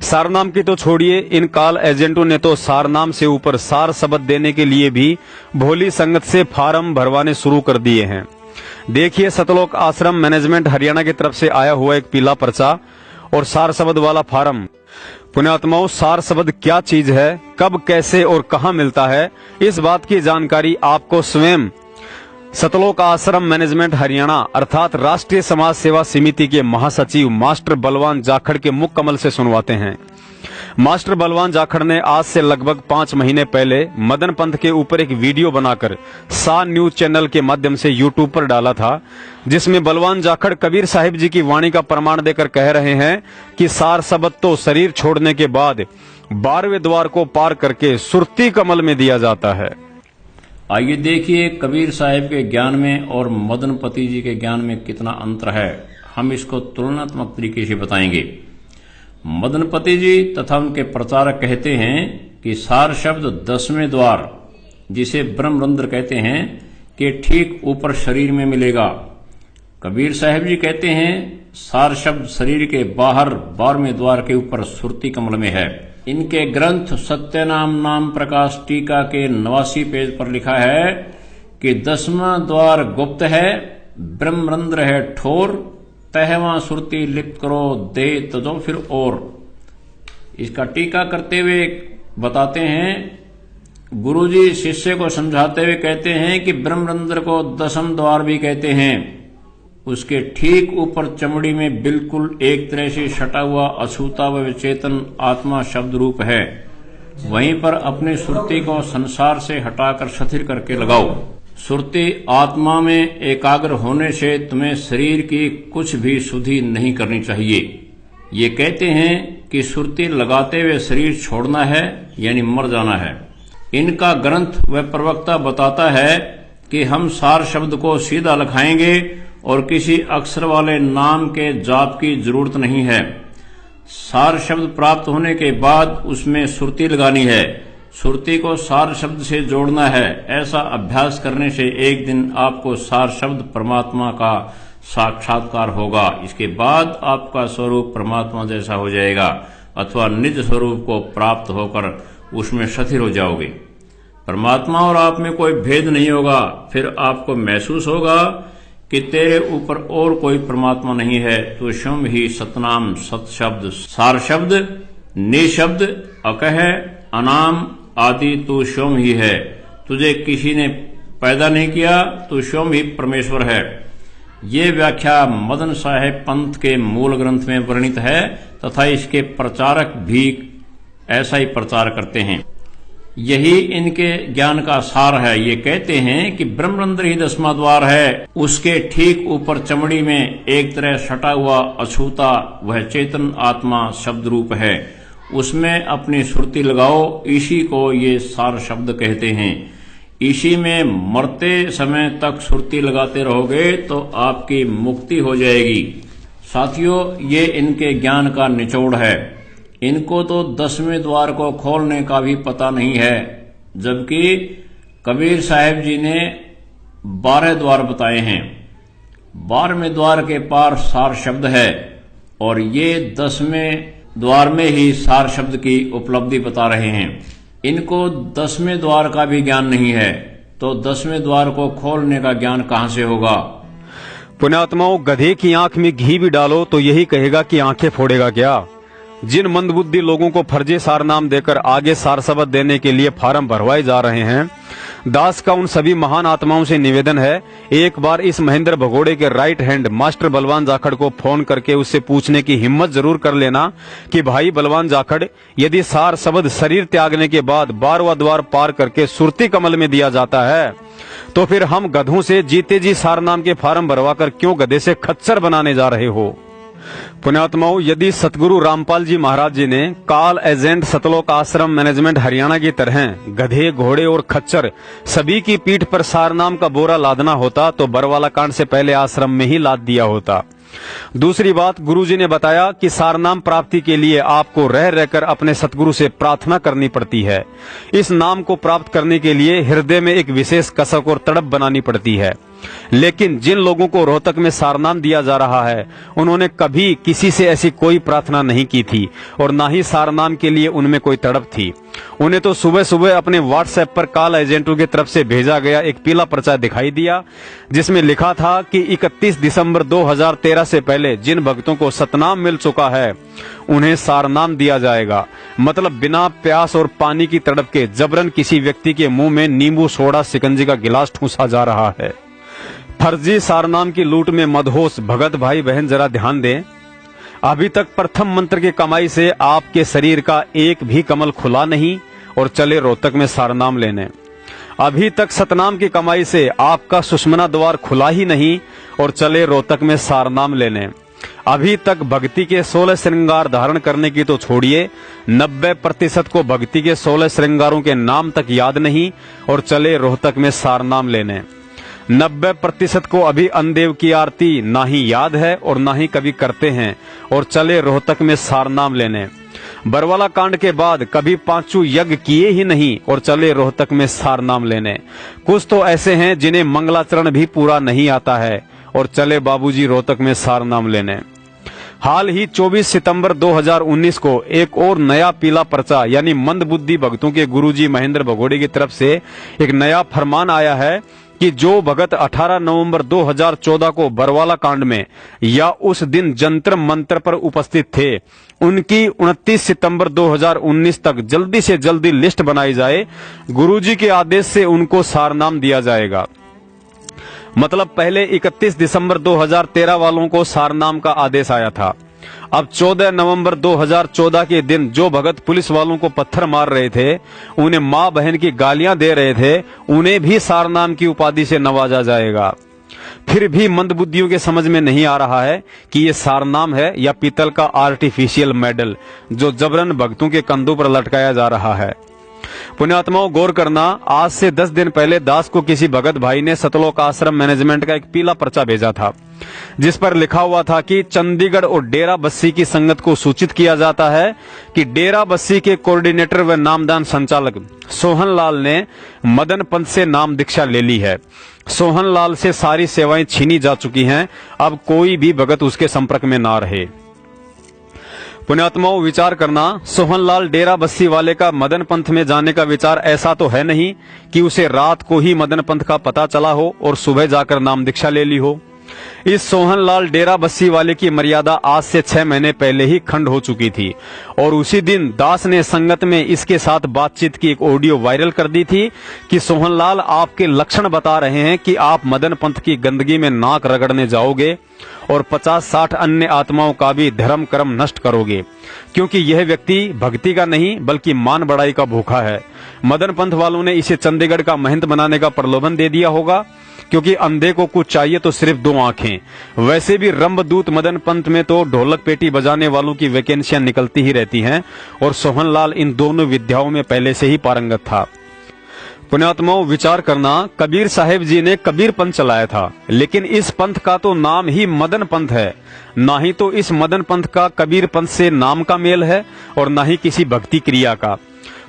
सारनाम की तो छोड़िए, इन काल एजेंटों ने तो सारनाम से ऊपर सार शब्द देने के लिए भी भोली संगत से फार्म भरवाने शुरू कर दिए हैं। देखिए सतलोक आश्रम मैनेजमेंट हरियाणा की तरफ से आया हुआ एक पीला पर्चा और सार शब्द वाला फार्म। पुण्यात्माओं, सार शब्द क्या चीज है, कब, कैसे और कहां मिलता है, इस बात की जानकारी आपको स्वयं सतलोक आश्रम मैनेजमेंट हरियाणा अर्थात राष्ट्रीय समाज सेवा समिति के महासचिव मास्टर बलवान जाखड़ के मुख कमल से सुनवाते हैं। मास्टर बलवान जाखड़ ने आज से लगभग 5 महीने पहले मदन पंथ के ऊपर एक वीडियो बनाकर सा न्यूज चैनल के माध्यम से यूट्यूब पर डाला था, जिसमें बलवान जाखड़ कबीर साहिब जी की वाणी का प्रमाण देकर कह रहे हैं कि सार शब्द तो शरीर छोड़ने के बाद 12वें द्वार को पार करके सुरती कमल में दिया जाता है।
आइए देखिए कबीर साहिब के ज्ञान में और मदनपति जी के ज्ञान में कितना अंतर है। हम इसको तुलनात्मक तरीके से बताएंगे। मदनपति जी तथा उनके प्रचारक कहते हैं कि सार शब्द 10वें द्वार, जिसे ब्रह्मरंध्र कहते हैं, के ठीक ऊपर शरीर में मिलेगा। कबीर साहिब जी कहते हैं सार शब्द शरीर के बाहर 12वें द्वार के ऊपर सुरती कमल में है। इनके ग्रंथ सत्यनाम नाम प्रकाश टीका के 89 पेज पर लिखा है कि 10वां द्वार गुप्त है, ब्रह्मरंध्र है ठोर, तहवां सुरती लिप्त करो दे तजो फिर और। इसका टीका करते हुए बताते हैं, गुरुजी शिष्य को समझाते हुए कहते हैं कि ब्रह्मरंध्र को 10वां द्वार भी कहते हैं। उसके ठीक ऊपर चमड़ी में बिल्कुल एक तरह से सटा हुआ अछूता व चेतन आत्मा शब्द रूप है। वहीं पर अपनी सुरती को संसार से हटाकर शिथिल करके लगाओ। सुरती आत्मा में एकाग्र होने से तुम्हें शरीर की कुछ भी सुधि नहीं करनी चाहिए। ये कहते हैं कि सुरती लगाते हुए शरीर छोड़ना है, यानी मर जाना है। इनका ग्रंथ व प्रवक्ता बताता है कि हम सार शब्द को सीधा लिखाएंगे और किसी अक्षर वाले नाम के जाप की जरूरत नहीं है। सार शब्द प्राप्त होने के बाद उसमें सुरती लगानी है, सुरती को सार शब्द से जोड़ना है। ऐसा अभ्यास करने से एक दिन आपको सार शब्द परमात्मा का साक्षात्कार होगा। इसके बाद आपका स्वरूप परमात्मा जैसा हो जाएगा अथवा निज स्वरूप को प्राप्त होकर उसमें शिथिल हो जाओगे। परमात्मा और आप में कोई भेद नहीं होगा। फिर आपको महसूस होगा कि तेरे ऊपर और कोई परमात्मा नहीं है। तो स्वयं ही सतनाम, सत शब्द, सार शब्द, निशब्द, अकह, अनाम आदि तू स्वयं ही है। तुझे किसी ने पैदा नहीं किया, तू स्वयं ही परमेश्वर है। ये व्याख्या मदन साहेब पंथ के मूल ग्रंथ में वर्णित है तथा इसके प्रचारक भी ऐसा ही प्रचार करते हैं। यही इनके ज्ञान का सार है। ये कहते हैं कि ब्रह्मरंध्र ही 10वां द्वार है। उसके ठीक ऊपर चमड़ी में एक तरह सटा हुआ अछूता वह चेतन आत्मा शब्द रूप है। उसमें अपनी सुरती लगाओ। इसी को ये सार शब्द कहते हैं। इसी में मरते समय तक सुरती लगाते रहोगे तो आपकी मुक्ति हो जाएगी। साथियों, ये इनके ज्ञान का निचोड़ है। इनको तो 10वें द्वार को खोलने का भी पता नहीं है, जबकि कबीर साहिब जी ने 12 द्वार बताए हैं। 12वें द्वार के पार सार शब्द है और ये 10वें द्वार में ही सार शब्द की उपलब्धि बता रहे हैं। इनको 10वें द्वार का भी ज्ञान नहीं है, तो 10वें द्वार को खोलने का ज्ञान कहां से होगा।
पुण्यात्माओं, गधे की आंख में घी भी डालो तो यही कहेगा कि आंखें फोड़ेगा क्या। जिन मंदबुद्धि लोगों को फर्जी सार नाम देकर आगे सार शब्द देने के लिए फार्म भरवाए जा रहे हैं, दास का उन सभी महान आत्माओं से निवेदन है, एक बार इस महेंद्र भगोड़े के राइट हैंड मास्टर बलवान जाखड़ को फोन करके उससे पूछने की हिम्मत जरूर कर लेना कि भाई बलवान जाखड़, यदि सार शब्द शरीर त्यागने के बाद 12वां द्वार पार करके सुरती कमल में दिया जाता है, तो फिर हम गधों से जीते जी सार नाम के फार्म भरवाकर क्यों गधे से खच्चर बनाने जा रहे हो। पुण्यात्माओं, यदि सतगुरु रामपाल जी महाराज जी ने काल एजेंट सतलोक आश्रम मैनेजमेंट हरियाणा की तरह गधे, घोड़े और खच्चर सभी की पीठ पर सार नाम का बोरा लादना होता तो बरवाला कांड से पहले आश्रम में ही लाद दिया होता। दूसरी बात, गुरुजी ने बताया कि सारनाम प्राप्ति के लिए आपको रह रहकर अपने सतगुरु से प्रार्थना करनी पड़ती है। इस नाम को प्राप्त करने के लिए हृदय में एक विशेष कसक और तड़प बनानी पड़ती है। लेकिन जिन लोगों को रोहतक में सारनाम दिया जा रहा है उन्होंने कभी किसी से ऐसी कोई प्रार्थना नहीं की थी और ना ही सारनाम के लिए उनमें कोई तड़प थी। उन्हें तो सुबह सुबह अपने व्हाट्सएप पर कॉल एजेंटों की तरफ से भेजा गया एक पीला पर्चा दिखाई दिया जिसमें लिखा था कि 31 दिसंबर 2013 से पहले जिन भक्तों को सतनाम मिल चुका है उन्हें सारनाम दिया जाएगा। मतलब बिना प्यास और पानी की तड़प के जबरन किसी व्यक्ति के मुंह में नींबू सोडा शिकंजी का गिलास ठूंसा जा रहा है। फर्जी सारनाम की लूट में मदहोश भगत भाई बहन जरा ध्यान दें। अभी तक प्रथम मंत्र की कमाई से आपके शरीर का एक भी कमल खुला नहीं और चले रोहतक में सारनाम लेने। अभी तक सतनाम की कमाई से आपका सुषमना द्वार खुला ही नहीं और चले रोहतक में सारनाम लेने। अभी तक भक्ति के 16 श्रृंगार धारण करने की तो छोड़िए, 90% को भक्ति के 16 श्रृंगारों के नाम तक याद नहीं और चले रोहतक में सारनाम लेने। 90% को अभी अन्नदेव की आरती ना ही याद है और ना ही कभी करते हैं और चले रोहतक में सारनाम लेने। बरवाला कांड के बाद कभी पांचों यज्ञ किए ही नहीं और चले रोहतक में सारनाम लेने। कुछ तो ऐसे हैं जिन्हें मंगलाचरण भी पूरा नहीं आता है और चले बाबूजी रोहतक में सारनाम लेने। हाल ही 24 सितंबर 2019 को एक और नया पीला पर्चा यानी मंदबुद्धि भक्तों के गुरुजी महेंद्र भगोड़े की तरफ से एक नया फरमान आया है कि जो भगत 18 नवंबर 2014 को बरवाला कांड में या उस दिन जंतर मंत्र पर उपस्थित थे उनकी 29 सितंबर 2019 तक जल्दी से जल्दी लिस्ट बनाई जाए। गुरुजी के आदेश से उनको सारनाम दिया जाएगा। मतलब पहले 31 दिसंबर 2013 वालों को सारनाम का आदेश आया था। अब 14 नवंबर 2014 के दिन जो भगत पुलिस वालों को पत्थर मार रहे थे, उन्हें मां बहन की गालियां दे रहे थे, उन्हें भी सारनाम की उपाधि से नवाजा जाएगा। फिर भी मंदबुद्धियों के समझ में नहीं आ रहा है कि ये सारनाम है या पीतल का आर्टिफिशियल मेडल जो जबरन भक्तों के कंधों पर लटकाया जा रहा है। पुण्यात्माओं गौर करना, आज से 10 दिन पहले दास को किसी भगत भाई ने सतलोक आश्रम मैनेजमेंट का एक पीला पर्चा भेजा था जिस पर लिखा हुआ था कि चंडीगढ़ और डेरा बस्सी की संगत को सूचित किया जाता है कि डेरा बस्सी के कोऑर्डिनेटर व नामदान संचालक सोहन लाल ने मदन पंथ से नाम दीक्षा ले ली है। सोहन लाल से सारी सेवाएं छीनी जा चुकी हैं, अब कोई भी भगत उसके संपर्क में ना रहे। पुण्यात्माओं विचार करना, सोहनलाल डेरा बस्सी वाले का मदन पंथ में जाने का विचार ऐसा तो है नहीं कि उसे रात को ही मदन पंथ का पता चला हो और सुबह जाकर नाम दीक्षा ले ली हो। इस सोहनलाल डेरा बस्सी वाले की मर्यादा आज से 6 महीने पहले ही खंड हो चुकी थी और उसी दिन दास ने संगत में इसके साथ बातचीत की एक ऑडियो वायरल कर दी थी कि सोहनलाल आपके लक्षण बता रहे हैं कि आप मदन पंथ की गंदगी में नाक रगड़ने जाओगे और 50-60 अन्य आत्माओं का भी धर्म कर्म नष्ट करोगे, क्योंकि यह व्यक्ति भक्ति का नहीं बल्कि मान बढ़ाई का भूखा है। मदन पंथ वालों ने इसे चंडीगढ़ का महंत बनाने का प्रलोभन दे दिया होगा, क्योंकि अंधे को कुछ चाहिए तो सिर्फ 2 आंखें। वैसे भी रंभदूत मदन पंथ में तो ढोलक पेटी बजाने वालों की वैकेंसियां निकलती ही रहती हैं और सोहनलाल इन दोनों विद्याओं में पहले से ही पारंगत था। पुण्यात्माओं विचार करना, कबीर साहेब जी ने कबीर पंथ चलाया था, लेकिन इस पंथ का तो नाम ही मदन पंथ है। ना ही तो इस मदन पंथ का कबीर पंथ से नाम का मेल है और ना ही किसी भक्ति क्रिया का।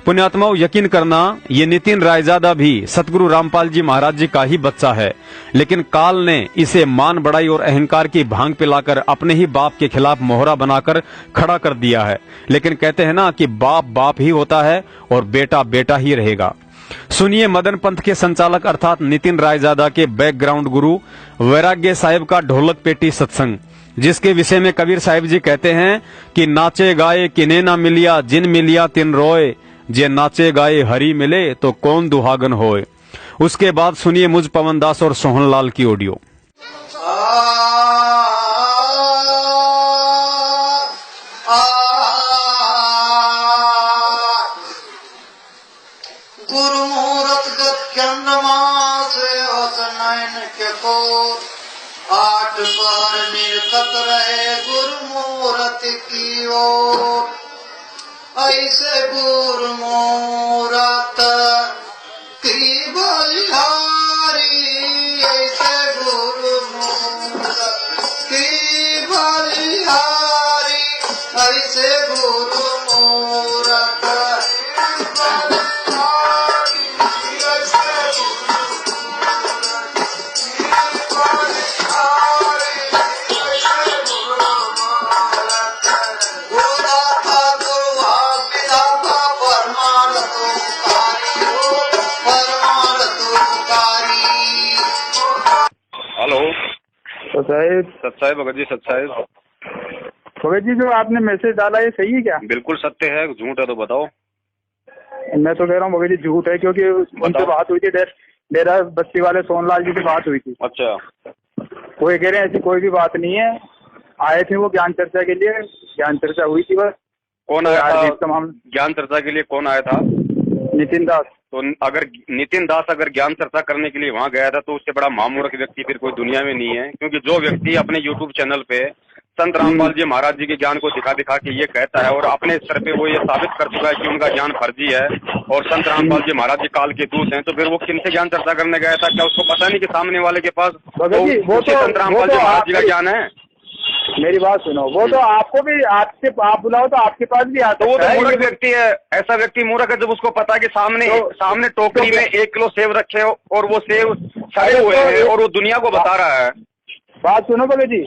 पुण्यात्माओं यकीन करना, ये नितिन रायजादा भी सतगुरु रामपाल जी महाराज जी का ही बच्चा है, लेकिन काल ने इसे मान बढ़ाई और अहंकार की भांग पिलाकर अपने ही बाप के खिलाफ मोहरा बनाकर खड़ा कर दिया है। लेकिन कहते हैं ना कि बाप बाप ही होता है और बेटा बेटा ही रहेगा। सुनिए मदन पंथ के संचालक अर्थात नितिन रायजादा के बैकग्राउंड गुरु वैराग्य साहिब का ढोलक पेटी सत्संग, जिसके विषय में कबीर साहिब जी कहते हैं कि नाचे गाए किने ना मिलिया, जिन मिलिया तिन रोए, जे नाचे गाए हरी मिले तो कौन दुहागन होए। उसके बाद सुनिए मुझ पवनदास और सोहनलाल की ऑडियो।
गुरु मुहूर्त गंधमास नयन के को 8 पहर निर्कत रहे गुरु मुहूर्त की ओर। ऐसे गुरु मुहूर्त की बलिहारी, ऐसे गुरु मुहूर्त की बलिहारी, ऐसे गुरु मुहूर्त की बलिहारी।
साहेब।
सत साहेब भगत जी, सत साहेब।
भगत जी जो आपने मैसेज डाला ये सही है क्या?
बिल्कुल सत्य है, झूठ है तो बताओ।
मैं तो कह रहा हूँ भगत जी झूठ है, क्योंकि उनसे बात हुई थी, डेरा बस्ती वाले सोनलाल जी से बात हुई थी।
अच्छा।
वो ये कह रहे हैं ऐसी कोई भी बात नहीं है, आए थे वो ज्ञान चर्चा के लिए, ज्ञान चर्चा हुई थी बस।
कौन आया था ज्ञान चर्चा के लिए? कौन आया था?
नितिन दास।
तो अगर नितिन दास अगर ज्ञान चर्चा करने के लिए वहां गया था तो उससे बड़ा महामूर्ख व्यक्ति फिर कोई दुनिया में नहीं है। क्योंकि जो व्यक्ति अपने यूट्यूब चैनल पे संत रामपाल जी महाराज जी के ज्ञान को दिखा दिखा के ये कहता है और अपने स्तर पे वो ये साबित कर चुका है कि उनका ज्ञान फर्जी है और संत रामपाल जी महाराज जी काल के दूत हैं, तो फिर वो किनसे ज्ञान चर्चा करने गया था? क्या उसको पता नहीं कि सामने वाले के पास वो संत रामपाल जी महाराज जी का ज्ञान है?
मेरी बात सुनो, वो तो आपको भी आप बुलाओ तो आपके पास भी आता है।
तो वो तो मूर्ख व्यक्ति है। ऐसा व्यक्ति मूर्ख है जब उसको पता है कि सामने टोकरी में 1 किलो सेब रखे हो और वो सेब सड़े हुए हैं और वो दुनिया को बता रहा है।
बात सुनो भगत जी,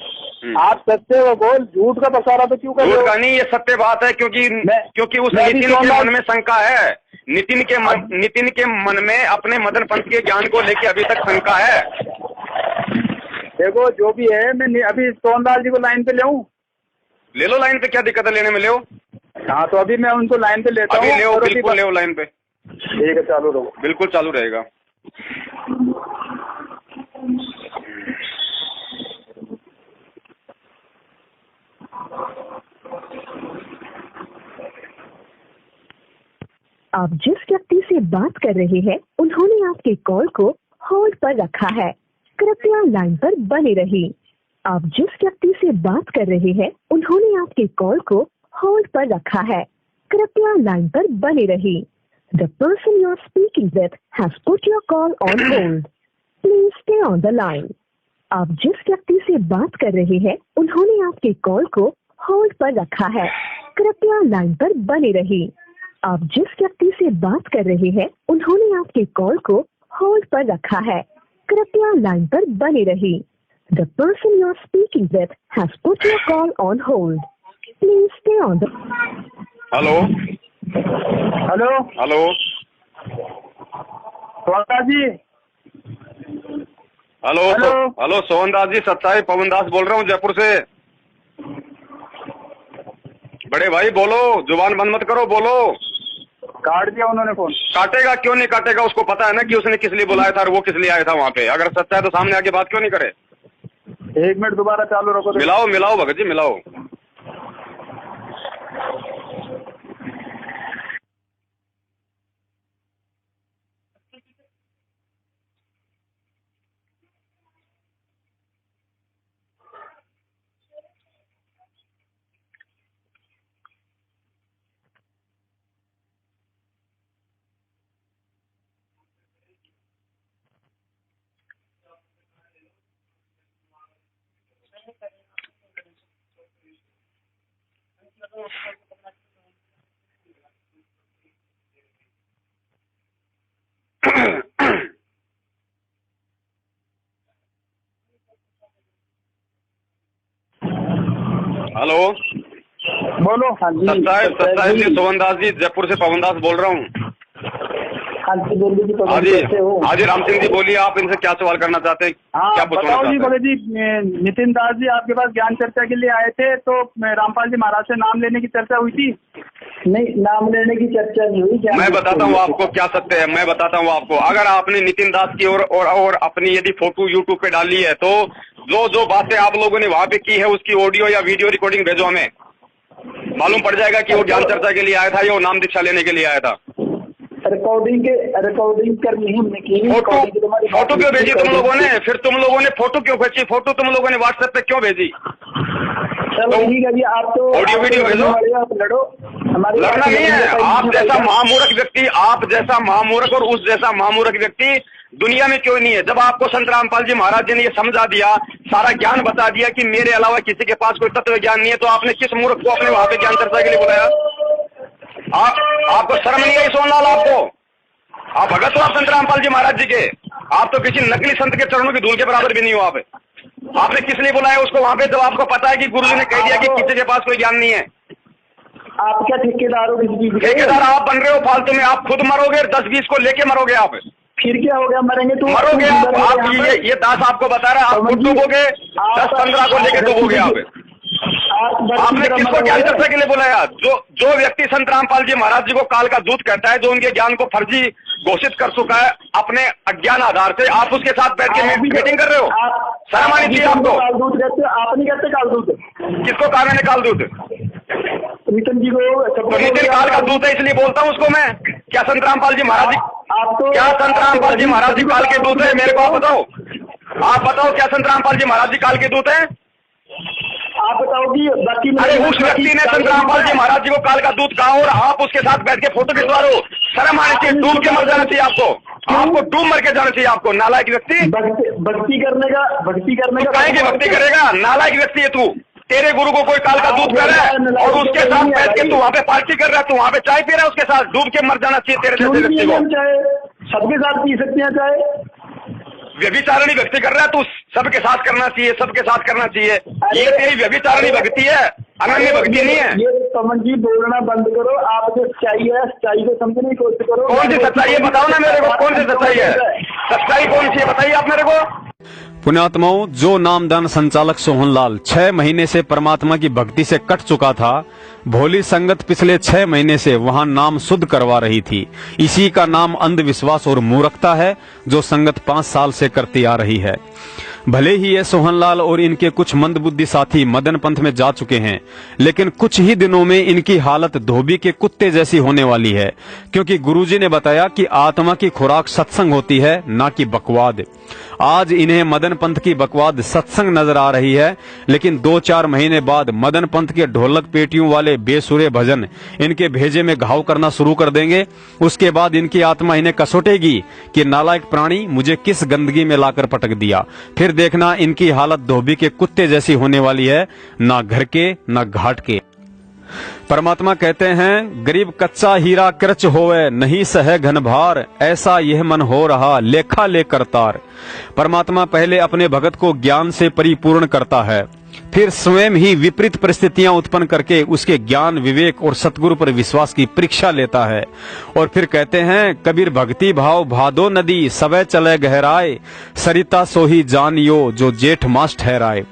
आप सत्य व बोल, झूठ का पसारा तो क्यों कर रहे हो?
झूठ का नहीं, ये सत्य बात है। क्योंकि उस नितिन के मन में शंका है। नितिन के मन में अपने मदन पंथ के ज्ञान को लेके अभी तक शंका है।
देखो जो भी है, मैं अभी सोनलाल जी को लाइन पे ले
लो लाइन पे, क्या दिक्कत है लेने में? ले।
हाँ तो अभी मैं उनको लाइन पे लेता हूँ।
बिल्कुल ले लाइन पे।
ठीक है, चालू रहो।
बिल्कुल चालू रहेगा।
आप जिस व्यक्ति से बात कर रहे हैं उन्होंने आपके कॉल को होल्ड पर रखा है, कृपया लाइन पर बने रहिए। आप जिस व्यक्ति से बात कर रहे हैं उन्होंने आपके कॉल को होल्ड पर रखा है, कृपया लाइन पर बने रहिए। The person you are speaking with has put your call on hold. Please stay on the line. आप जिस व्यक्ति से बात कर रहे हैं उन्होंने आपके कॉल को होल्ड पर रखा है, कृपया लाइन पर बने रहिए। आप जिस व्यक्ति से बात कर रहे हैं उन्होंने आपके कॉल को होल्ड पर रखा है, कृपया लाइन पर बने रहिए। The person you are speaking with has put your call on hold. Please stay on the.
Hello
hello
hello
Sohandas ji.
Hello Sohandas ji, सत्साई पवन दास बोल रहा हूँ जयपुर से। बड़े भाई बोलो, जुबान बंद मत करो, बोलो।
काट दिया उन्होंने फोन।
काटेगा क्यों नहीं काटेगा? उसको पता है ना कि उसने किस लिए बुलाया था और वो किस लिए आया था वहाँ पे। अगर सच्चा है तो सामने आके बात क्यों नहीं करे?
1 मिनट दोबारा चालू रखो।
मिलाओ भगत जी, मिलाओ। हेलो
बोलो। हाँ जी
सत्साई जी, सोहनदास जी, जयपुर से पवन दास बोल रहा हूँ।
हाँ जी बोलिए।
हाँ जी राम सिंह जी बोलिए, आप इनसे क्या सवाल करना चाहते हैं? क्या पूछना चाहते हैं?
बोले जी, नितिन दास जी आपके पास ज्ञान चर्चा के लिए आए थे, तो रामपाल जी महाराज से नाम लेने की चर्चा हुई थी? नहीं, नाम लेने की चर्चा नहीं हुई।
मैं बताता हूँ आपको क्या सत्य है, मैं बताता हूँ आपको। अगर आपने नितिन दास की और अपनी यदि फोटो यूट्यूब पे डाली है तो जो बातें आप लोगों ने वहाँ पे की है उसकी ऑडियो या वीडियो रिकॉर्डिंग भेजो, हमें मालूम पड़ जाएगा कि वो ज्ञान चर्चा के लिए आया था या वो नाम दीक्षा लेने के लिए आया था।
रिकॉर्डिंग करनी हमने की।
फोटो क्यों भेजी तुम लोगों ने? फिर तुम लोगों ने फोटो क्यों भेजी? फोटो तुम लोगों ने व्हाट्सएप पे क्यों भेजी?
चलो ठीक है जी, आप तो
ऑडियो वीडियो भेजो।
आप लड़ो,
लड़ना नहीं है। आप जैसा महामूर्ख व्यक्ति, आप जैसा महामूर्ख और उस जैसा महामूर्ख व्यक्ति दुनिया में क्यों नहीं है? जब आपको संत रामपाल जी महाराज जी ने ये समझा दिया, सारा ज्ञान बता दिया कि मेरे अलावा किसी के पास कोई तत्व ज्ञान नहीं है, तो आपने किस मूर्ख को अपने वहां पे ज्ञान चर्चा के लिए बुलाया? आपको शर्म नहीं आई सोनलाल? आप भगत हो आप संत रामपाल जी महाराज जी के? आप तो किसी नकली संत के चरणों की धूल के बराबर भी नहीं हो। आपने किस लिए बुलाया उसको वहां पे, जब आपको पता है कि गुरु जी ने कह दिया कि किसी के पास कोई ज्ञान नहीं है?
आप क्या ठेकेदार हो?
ठेकेदार आप बन रहे हो फालतू में। आप खुद मरोगे, 10-20 को लेके मरोगे आप।
फिर क्या हो गया, मरेंगे तो
मरोगे आप ये दास आपको बता रहा है, आप खुद डूबोगे, 10-15 को लेके डूबोगे आपने किसको ज्ञान चर्चा के लिए बुलाया? जो व्यक्ति संत रामपाल जी महाराज जी को काल का दूत कहता है, जो उनके ज्ञान को फर्जी घोषित कर चुका है अपने अज्ञान आधार से, आप उसके साथ बैठ के मीटिंग कर रहे हो? शर्म आनी चाहिए आपको।
कालदूत कहते हो आप, नहीं कहते कालदूत?
किसको कहा मैंने कालदूत?
नितिन जी को।
तो नितिन काल का दूत है इसलिए बोलता हूँ उसको मैं। क्या संत रामपाल जी महाराज जी, क्या संत रामपाल जी महाराज जी काल के दूत है? मेरे को आप बताओ, आप बताओ क्या संत रामपाल जी महाराज जी काल के दूत है?
आप बताओगी बाकी।
अरे उस व्यक्ति ने संत रामपाल जी महाराज जी को काल का दूत कहा और आप उसके साथ बैठ के फोटो खिंचवा रहे हो। शर्म आनी चाहिए, डूब के मर जाना चाहिए आपको डूब मर के जाना चाहिए आपको, नालायक व्यक्ति।
भक्ति करने का
काहे की भक्ति करेगा? नालायक व्यक्ति है तू। तेरे गुरु को कोई काल का दूत कर रहा है और उसके साथ बैठ के तू वहाँ पे पार्टी कर रहा है, तू वहाँ पे चाय पी रहा है उसके साथ, डूब के मर जाना चाहिए तेरे जैसे व्यक्ति को।
चाहे सबके साथ पी सकते हैं चाहे।
व्यभिचारणी भक्ति कर रहा है तू, सबके साथ करना चाहिए, सबके साथ करना चाहिए। ये तेरी व्यभिचारणी भक्ति है, अनन्य भक्ति नहीं है।
ये समझ जी बोलना बंद करो, आप जो सच्चाई है सच्चाई को समझने की कोशिश करो।
कौन सी सच्चाई है बताओ ना मेरे को, कौन सी सच्चाई है? सच्चाई कौन सी है बताइए आप मेरे को।
पुण्यात्माओं, जो नामदान संचालक सोहनलाल 6 महीने से परमात्मा की भक्ति से कट चुका था, भोली संगत पिछले 6 महीने से वहां नाम शुद्ध करवा रही थी। इसी का नाम अंधविश्वास और मूर्खता है, जो संगत 5 साल से करती आ रही है। भले ही ये सोहनलाल और इनके कुछ मंदबुद्धि साथी मदन पंथ में जा चुके हैं, लेकिन कुछ ही दिनों में इनकी हालत धोबी के कुत्ते जैसी होने वाली है, क्योंकि गुरुजी ने बताया कि आत्मा की खुराक सत्संग होती है, ना कि बकवाद। आज इन्हें मदन पंथ की बकवाद सत्संग नजर आ रही है, लेकिन 2-4 महीने बाद मदन पंथ के ढोलक पेटियों वाले बेसुरे भजन इनके भेजे में घाव करना शुरू कर देंगे। उसके बाद इनकी आत्मा इन्हें कसोटेगी कि नालायक प्राणी, मुझे किस गंदगी में लाकर पटक दिया। फिर देखना इनकी हालत धोबी के कुत्ते जैसी होने वाली है, ना घर के ना घाट के। परमात्मा कहते हैं, गरीब कच्चा हीरा कृच होवे, नहीं सहे घन भार, ऐसा यह मन हो रहा लेखा ले करतार। परमात्मा पहले अपने भगत को ज्ञान से परिपूर्ण करता है, फिर स्वयं ही विपरीत परिस्थितियां उत्पन्न करके उसके ज्ञान, विवेक और सतगुरु पर विश्वास की परीक्षा लेता है। और फिर कहते हैं, कबीर भक्ति भाव भादो नदी, सवै चले गहराए, सरिता सोही जानियो जो जेठ मास ठहराए।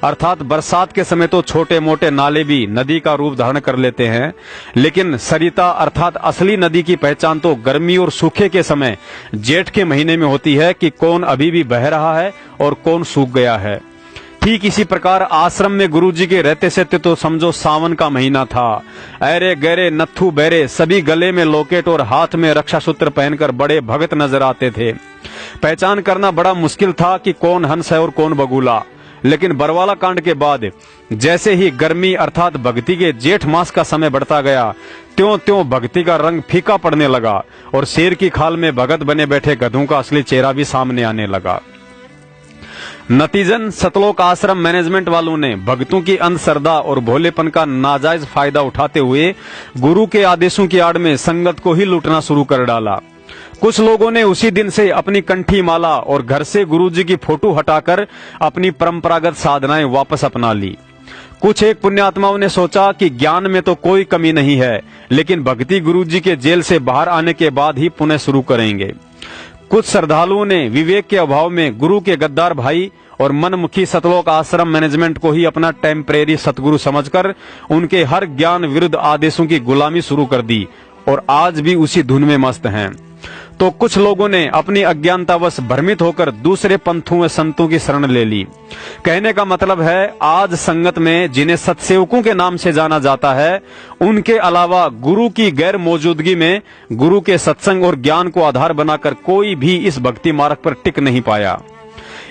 अर्थात बरसात के समय तो छोटे मोटे नाले भी नदी का रूप धारण कर लेते हैं, लेकिन सरिता अर्थात असली नदी की पहचान तो गर्मी और सूखे के समय जेठ के महीने में होती है कि कौन अभी भी बह रहा है और कौन सूख गया है। ठीक इसी प्रकार आश्रम में गुरुजी के रहते से तो समझो सावन का महीना था। ऐरे गहरे नत्थु बैरे सभी गले में लॉकेट और हाथ में रक्षा सूत्र पहनकर बड़े भगत नजर आते थे। पहचान करना बड़ा मुश्किल था कि कौन हंस है और कौन बगुला। लेकिन बरवाला कांड के बाद जैसे ही गर्मी अर्थात भक्ति के जेठ मास का समय बढ़ता गया, त्यों त्यों भक्ति का रंग फीका पड़ने लगा और शेर की खाल में भगत बने बैठे गधों का असली चेहरा भी सामने आने लगा। नतीजन सतलोक आश्रम मैनेजमेंट वालों ने भक्तों की अंधश्रद्धा और भोलेपन का नाजायज फायदा उठाते हुए गुरु के आदेशों की आड़ में संगत को ही लूटना शुरू कर डाला। कुछ लोगों ने उसी दिन से अपनी कंठी माला और घर से गुरुजी की फोटो हटाकर अपनी परंपरागत साधनाएं वापस अपना ली। कुछ एक पुण्यात्माओं ने सोचा कि ज्ञान में तो कोई कमी नहीं है, लेकिन भक्ति गुरुजी के जेल से बाहर आने के बाद ही पुनः शुरू करेंगे। कुछ श्रद्धालुओं ने विवेक के अभाव में गुरु के गद्दार भाई और मनमुखी सतलोक आश्रम मैनेजमेंट को ही अपना टेम्परेरी सतगुरु समझकर उनके हर ज्ञान विरुद्ध आदेशों की गुलामी शुरू कर दी और आज भी उसी धुन में मस्त हैं। तो कुछ लोगों ने अपनी अज्ञानतावश भ्रमित होकर दूसरे पंथों व संतों की शरण ले ली। कहने का मतलब है, आज संगत में जिन्हें सत्सेवकों के नाम से जाना जाता है, उनके अलावा गुरु की गैर मौजूदगी में गुरु के सत्संग और ज्ञान को आधार बनाकर कोई भी इस भक्ति मार्ग पर टिक नहीं पाया।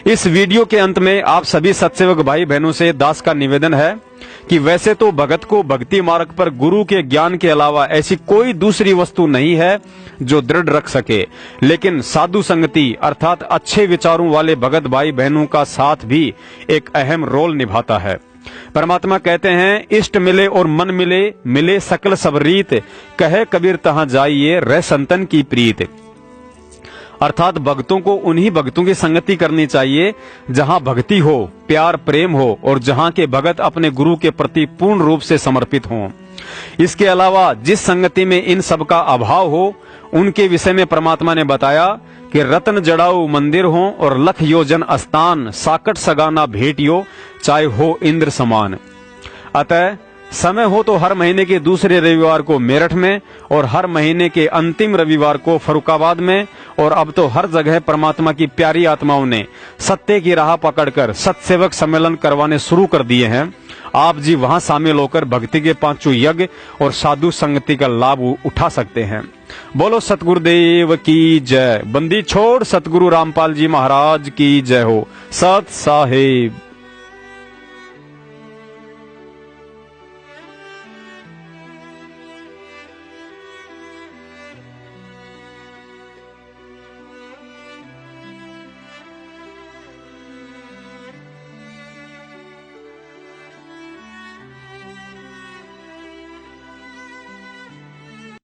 इस वीडियो के अंत में आप सभी सत्सेवक भाई बहनों से दास का निवेदन है कि वैसे तो भगत को भक्ति मार्ग पर गुरु के ज्ञान के अलावा ऐसी कोई दूसरी वस्तु नहीं है जो दृढ़ रख सके, लेकिन साधु संगति अर्थात अच्छे विचारों वाले भगत भाई बहनों का साथ भी एक अहम रोल निभाता है। परमात्मा कहते हैं, इष्ट मिले और मन मिले, मिले सकल सब रीत, कहे कबीर तहां जाइए रह संतन की प्रीत। अर्थात भक्तों को उन्हीं भक्तों की संगति करनी चाहिए जहां भक्ति हो, प्यार प्रेम हो और जहां के भगत अपने गुरु के प्रति पूर्ण रूप से समर्पित हों। इसके अलावा जिस संगति में इन सब का अभाव हो, उनके विषय में परमात्मा ने बताया कि रत्न जड़ाऊ मंदिर हो और लख योजन स्थान, साकट सगाना भेटियो, चाहे हो इंद्र समान। अतः समय हो तो हर महीने के दूसरे रविवार को मेरठ में और हर महीने के अंतिम रविवार को फर्रुखाबाद में, और अब तो हर जगह परमात्मा की प्यारी आत्माओं ने सत्य की राह पकड़कर सत्सेवक सम्मेलन करवाने शुरू कर दिए हैं। आप जी वहां शामिल होकर भक्ति के 5 यज्ञ और साधु संगति का लाभ उठा सकते हैं। बोलो सतगुरुदेव की जय। बंदी छोड़ सतगुरु रामपाल जी महाराज की जय हो। सत साहेब।